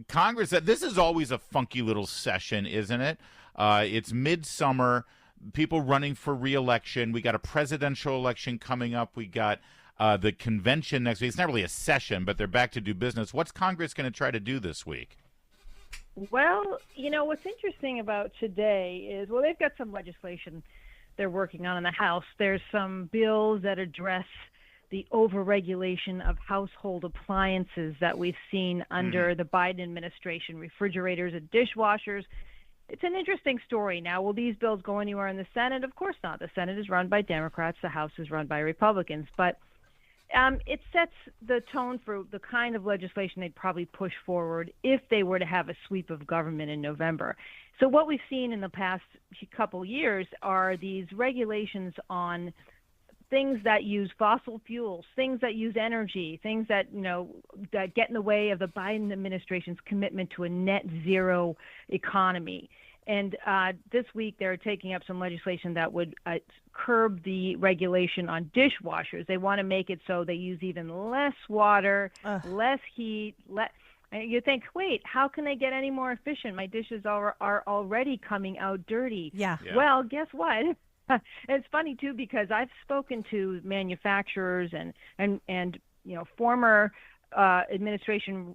Congress, this is always a funky little session, isn't it? It's midsummer, people running for reelection. We got a presidential election coming up. We got the convention next week. It's not really a session, but they're back to do business. What's Congress going to try to do this week? Well, what's interesting about today is, they've got some legislation they're working on in the House. There's some bills that address the overregulation of household appliances that we've seen under the Biden administration, refrigerators and dishwashers. It's an interesting story. Now, will these bills go anywhere in the Senate? Of course not. The Senate is run by Democrats. The House is run by Republicans. But it sets the tone for the kind of legislation they'd probably push forward if they were to have a sweep of government in November. So what we've seen in the past couple years are these regulations on things that use fossil fuels, things that use energy, things that, that get in the way of the Biden administration's commitment to a net zero economy. And this week, they're taking up some legislation that would curb the regulation on dishwashers. They want to make it so they use even less water, less heat. And you think, wait, how can they get any more efficient? My dishes are already coming out dirty. Yeah. Well, guess what? It's funny too, because I've spoken to manufacturers and former administration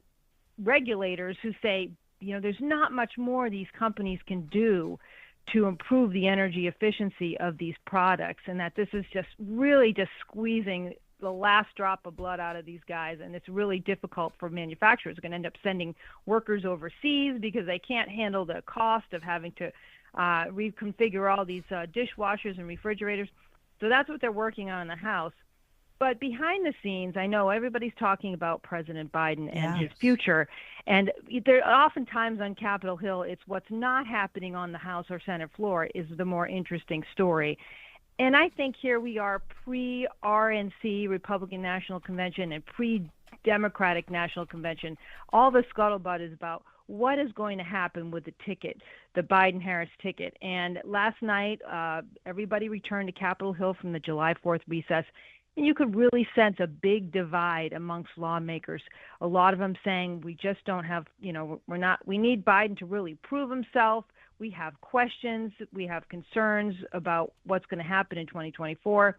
regulators who say, there's not much more these companies can do to improve the energy efficiency of these products, and that this is just really just squeezing the last drop of blood out of these guys, and it's really difficult for manufacturers. They're going to end up sending workers overseas because they can't handle the cost of having to reconfigure all these dishwashers and refrigerators. So that's what they're working on in the House. But behind the scenes, I know everybody's talking about President Biden and his future. And there oftentimes on Capitol Hill, it's what's not happening on the House or Senate floor is the more interesting story. And I think here we are pre-RNC, Republican National Convention, and pre-Democratic National Convention. All the scuttlebutt is about what is going to happen with the ticket, the Biden-Harris ticket. And last night, everybody returned to Capitol Hill from the July 4th recess, and you could really sense a big divide amongst lawmakers. A lot of them saying, we just don't have, we need Biden to really prove himself. We have questions. We have concerns about what's going to happen in 2024.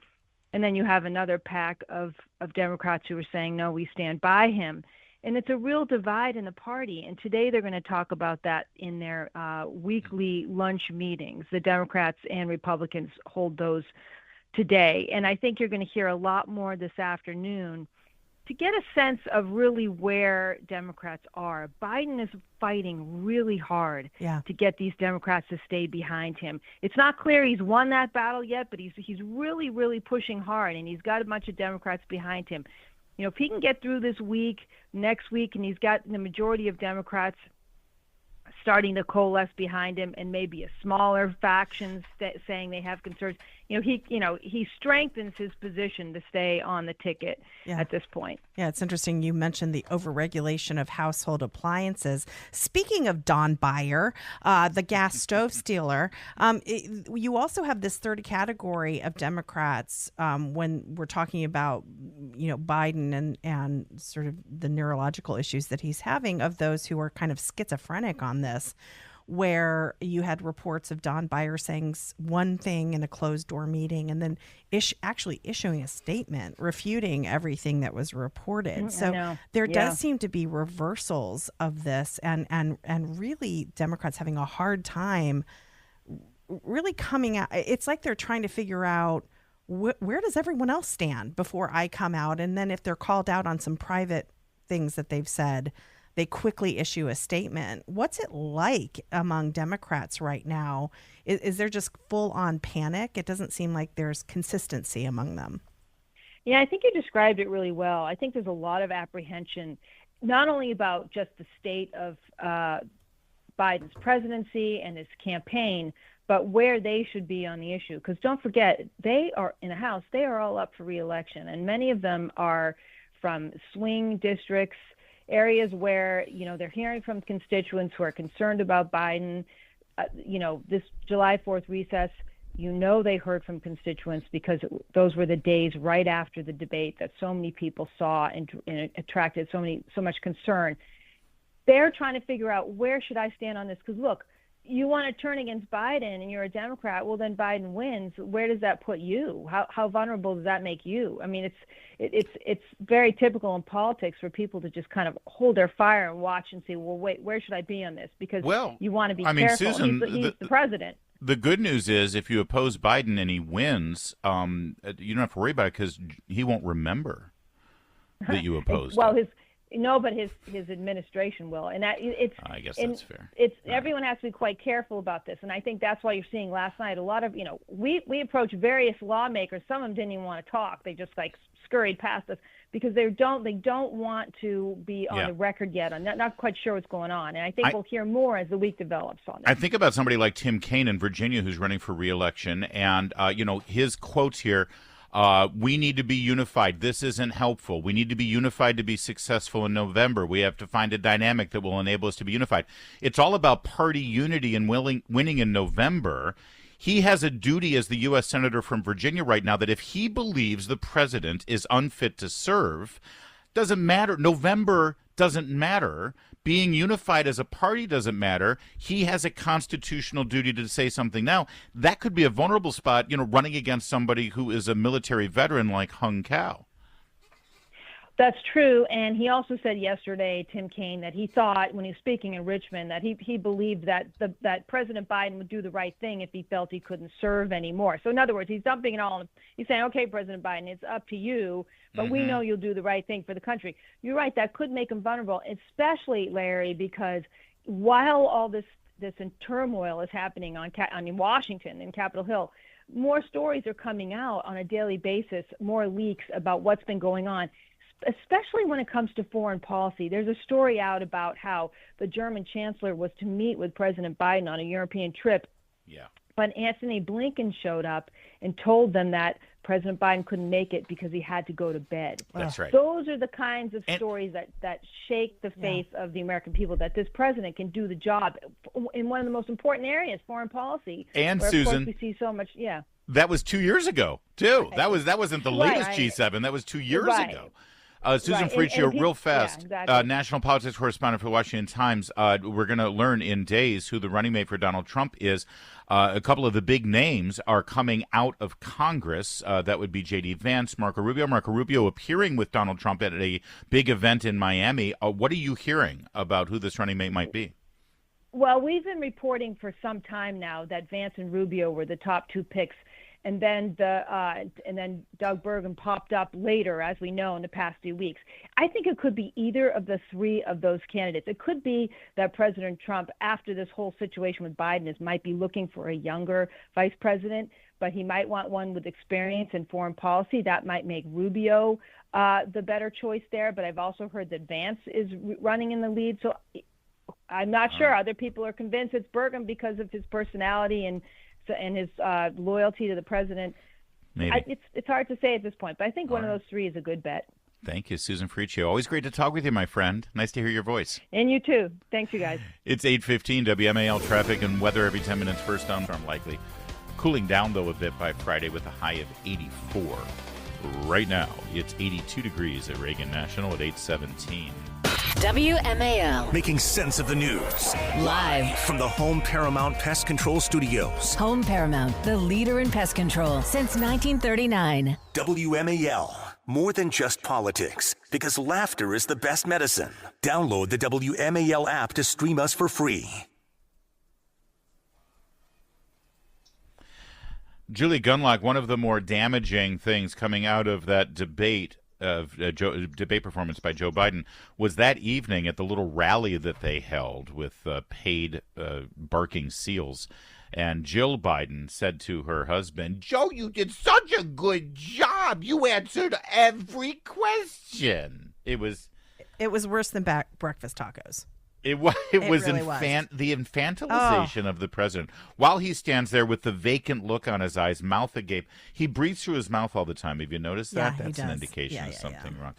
And then you have another pack of Democrats who are saying, no, we stand by him. And it's a real divide in the party. And today they're going to talk about that in their weekly lunch meetings. The Democrats and Republicans hold those today. And I think you're going to hear a lot more this afternoon to get a sense of really where Democrats are. Biden is fighting really hard to get these Democrats to stay behind him. It's not clear he's won that battle yet, but he's really, really pushing hard, and he's got a bunch of Democrats behind him. If he can get through this week, next week, and he's got the majority of Democrats starting to coalesce behind him, and maybe a smaller faction saying they have concerns, he strengthens his position to stay on the ticket at this point. Yeah, it's interesting. You mentioned the overregulation of household appliances. Speaking of Don Beyer, the gas stove stealer, you also have this third category of Democrats when we're talking about, Biden and sort of the neurological issues that he's having, of those who are kind of schizophrenic on this, where you had reports of Don Beyer saying one thing in a closed-door meeting and then actually issuing a statement refuting everything that was reported. So there does seem to be reversals of this, and really Democrats having a hard time really coming out. It's like they're trying to figure out where does everyone else stand before I come out, and then if they're called out on some private things that they've said, they quickly issue a statement. What's it like among Democrats right now? Is there just full-on panic? It doesn't seem like there's consistency among them. Yeah, I think you described it really well. I think there's a lot of apprehension, not only about just the state of Biden's presidency and his campaign, but where they should be on the issue. Because don't forget, they are in the House, they are all up for re-election, and many of them are from swing districts, areas where, they're hearing from constituents who are concerned about Biden. This July 4th recess, they heard from constituents because those were the days right after the debate that so many people saw and attracted so much concern. they're trying to figure out, where should I stand on this? Because look, you want to turn against Biden and you're a Democrat, well, then Biden wins. Where does that put you? How vulnerable does that make you? I mean, it's very typical in politics for people to just kind of hold their fire and watch and say, well, wait, where should I be on this? Because you want to be careful. Susan, he's the president. The good news is, if you oppose Biden and he wins, you don't have to worry about it, because he won't remember that you opposed well, him. But his administration will, and I guess that's fair. Everyone has to be quite careful about this, and I think that's why you're seeing last night a lot of, we approached various lawmakers. Some of them didn't even want to talk; they just scurried past us because they don't want to be on the record yet. I'm not quite sure what's going on, and I think we'll hear more as the week develops on this. I think about somebody like Tim Kaine in Virginia, who's running for re-election, and his quotes here. We need to be unified. This isn't helpful. We need to be unified to be successful in November. We have to find a dynamic that will enable us to be unified. It's all about party unity and winning in November. He has a duty as the U.S. Senator from Virginia right now that if he believes the president is unfit to serve, doesn't matter. November doesn't matter. Being unified as a party doesn't matter. He has a constitutional duty to say something now. That could be a vulnerable spot, running against somebody who is a military veteran like Hung Kao. That's true, and he also said yesterday, Tim Kaine, that he thought, when he was speaking in Richmond, that he believed that that President Biden would do the right thing if he felt he couldn't serve anymore. So in other words, he's dumping it all. He's saying, okay, President Biden, it's up to you, but we know you'll do the right thing for the country. You're right, that could make him vulnerable, especially, Larry, because while all this turmoil is happening in Washington, in Capitol Hill, more stories are coming out on a daily basis, more leaks about what's been going on, especially when it comes to foreign policy. There's a story out about how the German chancellor was to meet with President Biden on a European trip. Yeah. But Antony Blinken showed up and told them that President Biden couldn't make it because he had to go to bed. That's right. Those are the kinds of stories that shake the faith of the American people, that this president can do the job in one of the most important areas, foreign policy. And where, Susan, of course, we see so much, that was 2 years ago, too. Right. That wasn't the latest G7. That was 2 years ago. Susan Ferrechio, real fast, national politics correspondent for the Washington Times. We're going to learn in days who the running mate for Donald Trump is. A couple of the big names are coming out of Congress. That would be J.D. Vance, Marco Rubio. Marco Rubio appearing with Donald Trump at a big event in Miami. What are you hearing about who this running mate might be? Well, we've been reporting for some time now that Vance and Rubio were the top two picks. And then Doug Burgum popped up later, as we know, in the past few weeks. I think it could be either of the three of those candidates. It could be that President Trump, after this whole situation with Biden, might be looking for a younger vice president, but he might want one with experience in foreign policy. That might make Rubio the better choice there. But I've also heard that Vance is running in the lead. So I'm not sure. Other people are convinced it's Burgum because of his personality and his loyalty to the president. Maybe. It's hard to say at this point, but I think one of those three is a good bet. Thank you, Susan Ferrechio. Always great to talk with you, my friend. Nice to hear your voice. And you too. Thanks, you guys. It's 8:15 WMAL traffic and weather every 10 minutes. First storm likely. Cooling down, though, a bit by Friday with a high of 84. Right now, it's 82 degrees at Reagan National at 8:17. WMAL. Making sense of the news. Live from the Home Paramount Pest Control Studios. Home Paramount, the leader in pest control since 1939. WMAL. More than just politics, because laughter is the best medicine. Download the WMAL app to stream us for free. Julie Gunlock, one of the more damaging things coming out of that debate performance by Joe Biden was that evening at the little rally that they held with paid barking seals. And Jill Biden said to her husband, "Joe, you did such a good job. You answered every question." It was worse than breakfast tacos. It was really the infantilization of the president. While he stands there with the vacant look on his eyes, mouth agape, he breathes through his mouth all the time. Have you noticed that? Yeah, That's an indication of something wrong.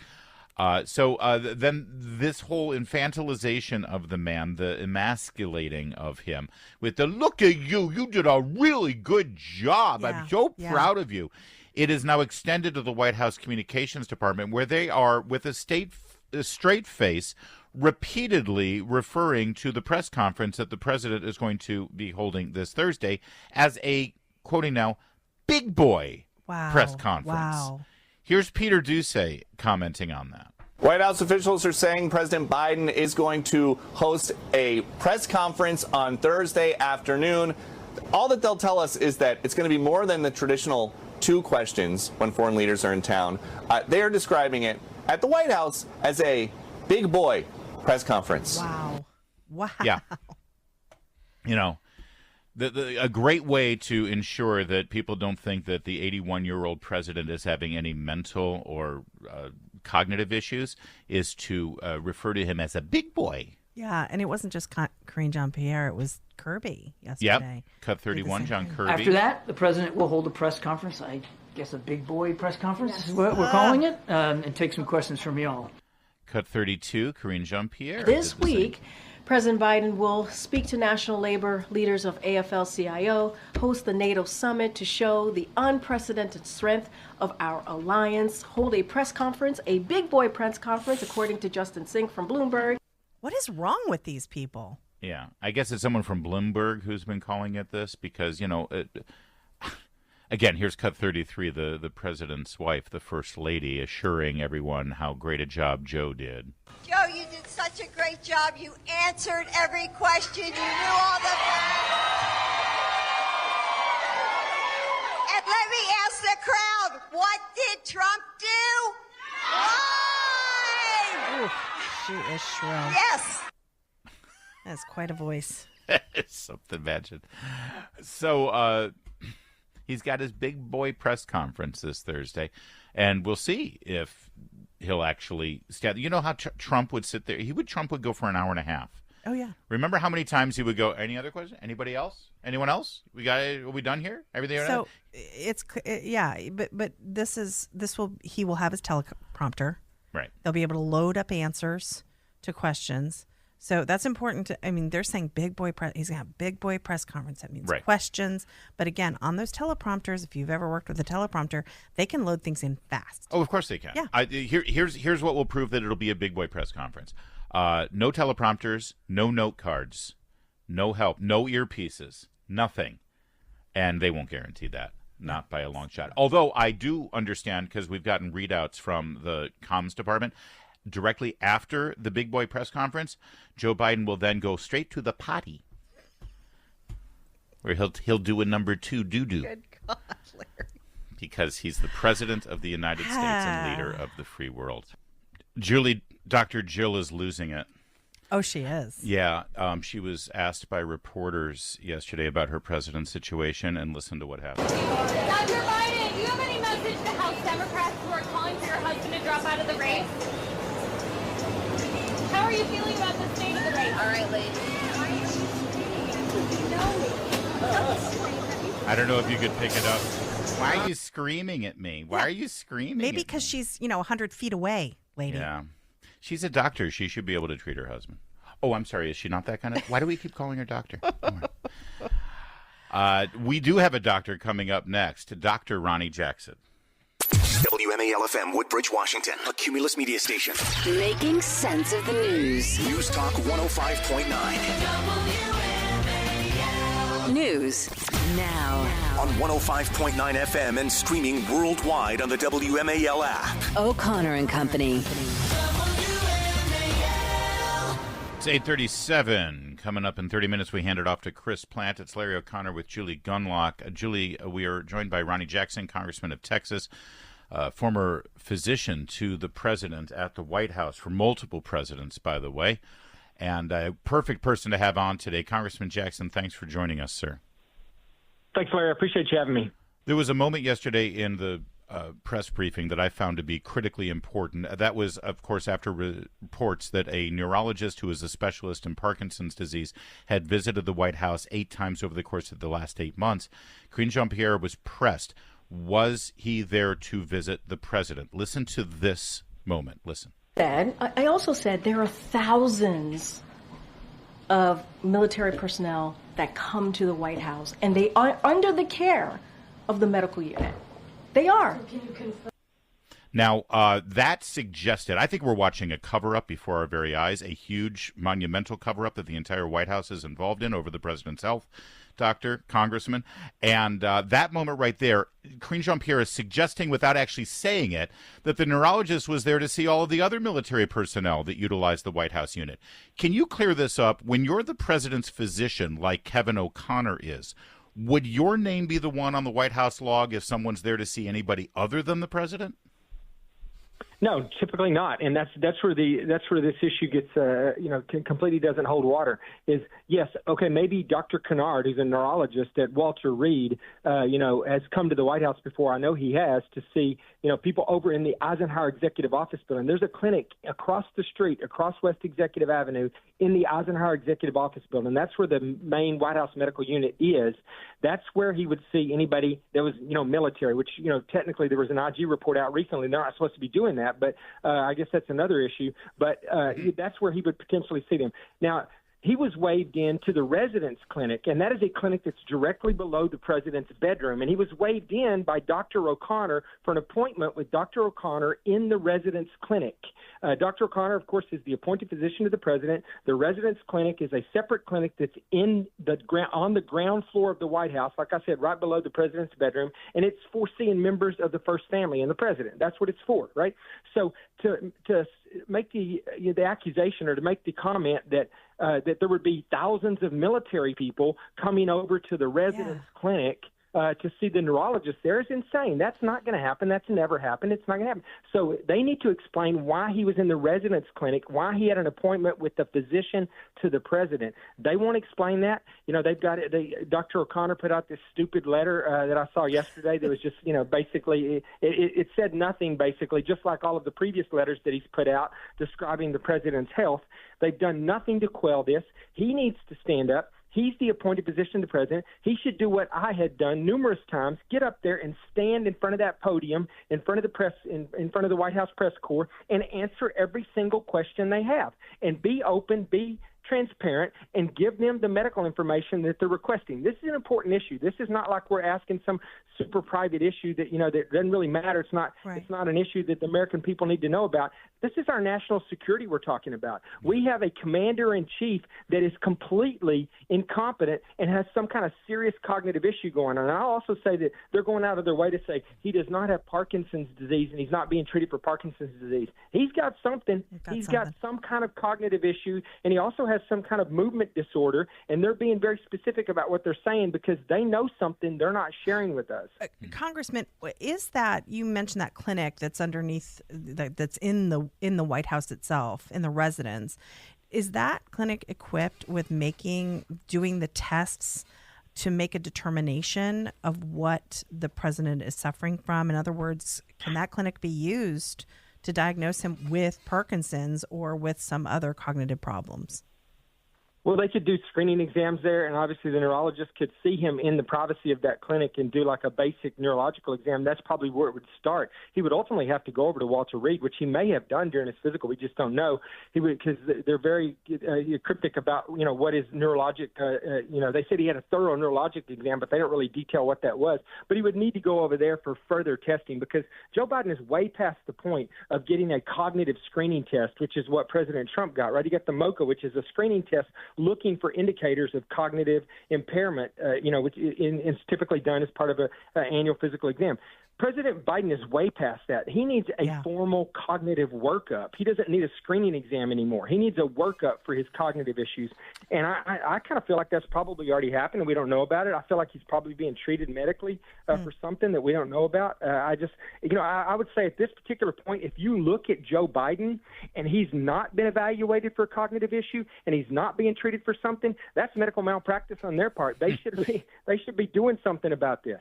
Then this whole infantilization of the man, the emasculating of him, with the "look at you, you did a really good job. I'm so proud of you." It is now extended to the White House Communications Department, where they are, with a straight face, repeatedly referring to the press conference that the president is going to be holding this Thursday as a, quoting now, big boy press conference. Wow. Here's Peter Doocy commenting on that. White House officials are saying President Biden is going to host a press conference on Thursday afternoon. All that they'll tell us is that it's going to be more than the traditional 2 questions when foreign leaders are in town. They are describing it at the White House as a big boy press conference. Wow. Yeah. You know, a great way to ensure that people don't think that the 81-year-old president is having any mental or cognitive issues is to refer to him as a big boy. Yeah, and it wasn't just Karine Jean-Pierre, it was Kirby yesterday. Yep, Cut 31, John Kirby. After that, the president will hold a press conference, I guess a big boy press conference is what we're calling it, and take some questions from y'all. Cut 32, Karine Jean-Pierre. This week, President Biden will speak to national labor leaders of AFL-CIO, host the NATO summit to show the unprecedented strength of our alliance, hold a press conference, a big boy press conference, according to Justin Sink from Bloomberg. What is wrong with these people? Yeah, I guess it's someone from Bloomberg who's been calling it this because, you know, again, here's Cut 33, the president's wife, the first lady, assuring everyone how great a job Joe did. Joe, you did such a great job. You answered every question. You knew all the... And let me ask the crowd, what did Trump do? Why? Ooh, she is shrill. Yes. That's quite a voice. It's something magic. So he's got his big boy press conference this Thursday, and we'll see if he'll actually stand. You know how Trump would sit there? Trump would go for an hour and a half. Oh, yeah. Remember how many times he would go, any other question? Anybody else? Anyone else? Are we done here? Everything? So but he will have his teleprompter. Right. They'll be able to load up answers to questions. So that's important. They're saying big boy press. He's gonna have big boy press conference. That means questions. But again, on those teleprompters, if you've ever worked with a teleprompter, they can load things in fast. Oh, of course they can. Yeah. Here's what will prove that it'll be a big boy press conference. No teleprompters, no note cards, no help, no earpieces, nothing, and they won't guarantee that. Not by a long shot. Although I do understand, because we've gotten readouts from the comms department, directly after the big boy press conference, Joe Biden will then go straight to the potty, where he'll do a number 2 doo-doo. Good God, Larry. Because he's the president of the United States and leader of the free world. Dr. Jill is losing it. Oh, she is. Yeah, she was asked by reporters yesterday about her president's situation, and listen to what happened. Dr. Biden, do you have any message to House Democrats who are calling for your husband to drop out of the race? How are you feeling about the state of the race? All right, ladies. I don't know if you could pick it up. Why are you screaming at me? Why are you screaming? Maybe because she's 100 feet away, lady. Yeah. She's a doctor. She should be able to treat her husband. Oh, I'm sorry. Is she not that kind of... Why do we keep calling her doctor? We do have a doctor coming up next, Dr. Ronny Jackson. WMAL-FM, Woodbridge, Washington, a Cumulus media station. Making sense of the news. News Talk 105.9. News now. On 105.9 FM and streaming worldwide on the WMAL app. O'Connor and Company. It's 8:37. Coming up in 30 minutes, we hand it off to Chris Plant. It's Larry O'Connor with Julie Gunlock. Julie, we are joined by Ronny Jackson, Congressman of Texas, former physician to the president at the White House, for multiple presidents, by the way, and a perfect person to have on today. Congressman Jackson, thanks for joining us, sir. Thanks, Larry. I appreciate you having me. There was a moment yesterday in the press briefing that I found to be critically important. That was, of course, after reports that a neurologist who is a specialist in Parkinson's disease had visited the White House 8 times over the course of the last 8 months. Karine Jean-Pierre was pressed. Was he there to visit the president? Listen to this moment. Listen. I also said there are thousands of military personnel that come to the White House, and they are under the care of the medical unit. They are. Now, that suggested, I think we're watching a cover-up before our very eyes, a huge, monumental cover-up that the entire White House is involved in over the president's health, doctor, congressman. And that moment right there, Karine Jean-Pierre is suggesting, without actually saying it, that the neurologist was there to see all of the other military personnel that utilized the White House unit. Can you clear this up? When you're the president's physician, like Kevin O'Connor is, would your name be the one on the White House log if someone's there to see anybody other than the president? No, typically not, and that's where this issue gets completely doesn't hold water. Is yes, okay, maybe Dr. Kennard, who's a neurologist at Walter Reed, has come to the White House before. I know he has, to see people over in the Eisenhower Executive Office building. There's a clinic across the street, across West Executive Avenue, in the Eisenhower Executive Office building. That's where the main White House medical unit is. That's where he would see anybody that was military. Which technically there was an IG report out recently. They're not supposed to be doing that. But I guess that's another issue. But that's where he would potentially see them. Now, he was waved in to the residence clinic, and that is a clinic that's directly below the president's bedroom. And he was waved in by Dr. O'Connor for an appointment with Dr. O'Connor in the residence clinic. Dr. O'Connor, of course, is the appointed physician to the president. The residence clinic is a separate clinic that's on the ground floor of the White House, like I said, right below the president's bedroom, and it's for seeing members of the first family and the president. That's what it's for, right? So to make the accusation, or to make the comment that there would be thousands of military people coming over to the residence clinic to see the neurologist there is insane. That's not going to happen. That's never happened. It's not going to happen. So they need to explain why he was in the residence clinic, why he had an appointment with the physician to the president. They won't explain that. They've got it. Dr. O'Connor put out this stupid letter that I saw yesterday that was just, basically it said nothing, basically, just like all of the previous letters that he's put out describing the president's health. They've done nothing to quell this. He needs to stand up. He's the appointed physician of the president. He should do what I had done numerous times, get up there and stand in front of that podium, in front of the press, in front of the White House press corps, and answer every single question they have. And be open, be transparent, and give them the medical information that they're requesting. This is an important issue. This is not like we're asking some super private issue that that doesn't really matter. It's not It's not an issue that the American people need to know about. This is our national security we're talking about. We have a commander-in-chief that is completely incompetent and has some kind of serious cognitive issue going on. And I'll also say that they're going out of their way to say he does not have Parkinson's disease and he's not being treated for Parkinson's disease. He's got something. He's got some kind of cognitive issue, and he also has some kind of movement disorder, and they're being very specific about what they're saying because they know something they're not sharing with us. Congressman, is that, you mentioned that clinic that's underneath, that's in the White House itself, in the residence, is that clinic equipped with doing the tests to make a determination of what the president is suffering from? In other words, can that clinic be used to diagnose him with Parkinson's or with some other cognitive problems? Well, they could do screening exams there, and obviously the neurologist could see him in the privacy of that clinic and do like a basic neurological exam. That's probably where it would start. He would ultimately have to go over to Walter Reed, which he may have done during his physical. We just don't know. He would, because they're very cryptic about what is neurologic. They said he had a thorough neurologic exam, but they don't really detail what that was. But he would need to go over there for further testing because Joe Biden is way past the point of getting a cognitive screening test, which is what President Trump got. Right? He got the MOCA, which is a screening test looking for indicators of cognitive impairment, which is typically done as part of an annual physical exam. President Biden is way past that. He needs a formal cognitive workup. He doesn't need a screening exam anymore. He needs a workup for his cognitive issues. And I kind of feel like that's probably already happened and we don't know about it. I feel like he's probably being treated medically for something that we don't know about. I would say at this particular point, if you look at Joe Biden and he's not been evaluated for a cognitive issue and he's not being treated for something, that's medical malpractice on their part. They should be doing something about this.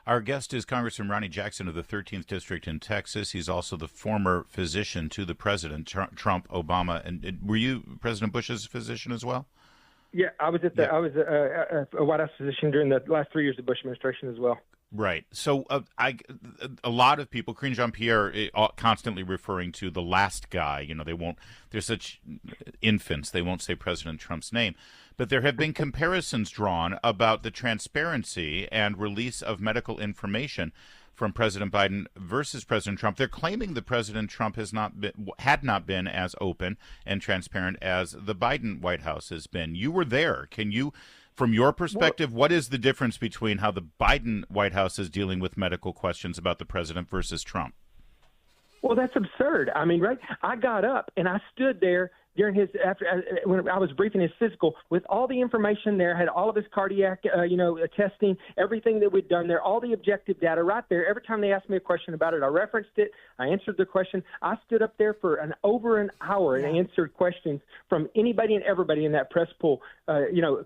Our guest is Congressman Ronny Jackson of the 13th District in Texas. He's also the former physician to the president, Trump, Obama. And were you President Bush's physician as well? Yeah, I was I was a White House physician during the last 3 years of the Bush administration as well. Right. So a lot of people, Karine Jean-Pierre, constantly referring to the last guy. They're such infants. They won't say President Trump's name. But there have been comparisons drawn about the transparency and release of medical information from President Biden versus President Trump. They're claiming that President Trump had not been as open and transparent as the Biden White House has been. You were there. Can you, from your perspective, what is the difference between how the Biden White House is dealing with medical questions about the president versus Trump? Well, that's absurd. I mean, right? I got up and I stood there during when I was briefing his physical with all the information there, had all of his cardiac, testing, everything that we'd done there, all the objective data right there. Every time they asked me a question about it, I referenced it. I answered the question. I stood up there for over an hour and answered questions from anybody and everybody in that press pool,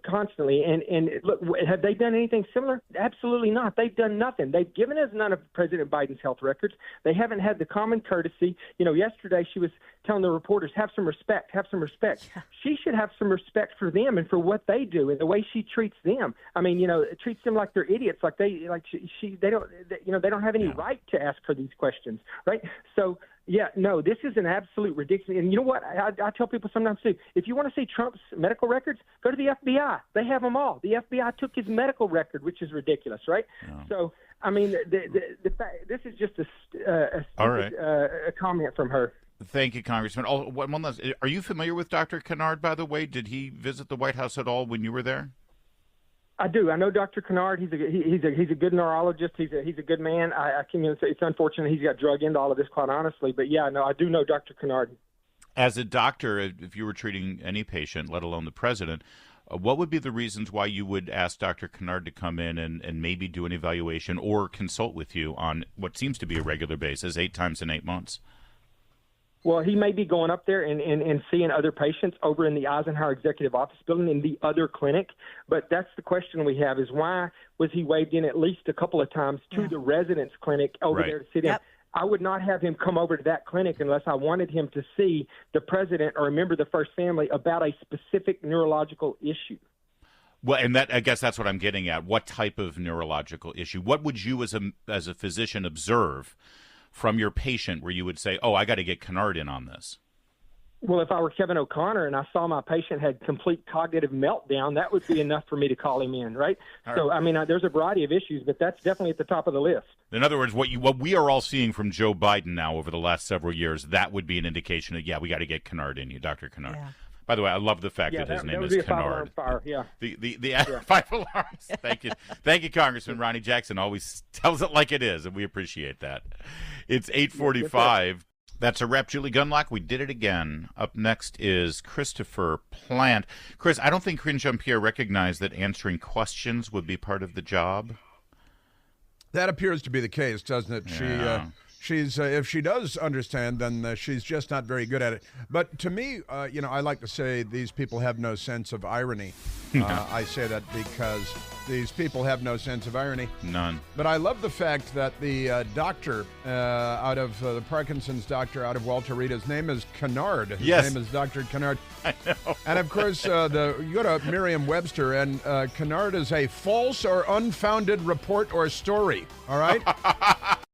constantly. And look, have they done anything similar? Absolutely not. They've done nothing. They've given us none of President Biden's health records. They haven't had the common courtesy. Yesterday she was telling the reporters, have some respect. She should have some respect for them and for what they do and the way she treats them. I mean, treats them like they're idiots, like they don't have any right to ask her these questions, right? So, this is an absolute ridiculous. And you know what? I tell people sometimes too, if you want to see Trump's medical records, go to the FBI. They have them all. The FBI took his medical record, which is ridiculous, right? Yeah. So, I mean, the fact, this is just a comment from her. Thank you, Congressman. One last, are you familiar with Dr. Kennard, by the way? Did he visit the White House at all when you were there? I do. I know Dr. Kennard. He's a good neurologist. He's a good man. It's unfortunate he's got drug into all of this, quite honestly. But I do know Dr. Kennard. As a doctor, if you were treating any patient, let alone the president, what would be the reasons why you would ask Dr. Kennard to come in and maybe do an evaluation or consult with you on what seems to be a regular basis, 8 times in 8 months? Well, he may be going up there and seeing other patients over in the Eisenhower Executive Office Building in the other clinic. But that's the question we have is why was he waved in at least a couple of times to the residence clinic over there to sit in? I would not have him come over to that clinic unless I wanted him to see the president or a member of the First Family about a specific neurological issue. Well, and I guess that's what I'm getting at. What type of neurological issue? What would you as a physician observe from your patient where you would say, I got to get Kennard in on this? Well, if I were Kevin O'Connor and I saw my patient had complete cognitive meltdown, that would be enough for me to call him in, right? So, I mean, there's a variety of issues, but that's definitely at the top of the list. In other words, what we are all seeing from Joe Biden now over the last several years, that would be an indication of, we got to get Kennard in you, Dr. Kennard. Yeah. By the way, I love the fact that his name is Kennard. Fire, yeah. The 5 alarms. Thank you, Congressman Ronny Jackson. Always tells it like it is, and we appreciate that. It's 8:45. That's a wrap. Julie Gunlock, we did it again. Up next is Christopher Plant. Chris, I don't think Karine Jean-Pierre recognized that answering questions would be part of the job. That appears to be the case, doesn't it? Yeah. She's if she does understand, then she's just not very good at it. But to me, I like to say these people have no sense of irony. I say that because these people have no sense of irony. None. But I love the fact that the doctor out of the Parkinson's doctor out of Walter Reed, his name is Kennard. His name is Dr. Kennard. I know. And of course, you go to Merriam-Webster, and Kennard is a false or unfounded report or story. All right.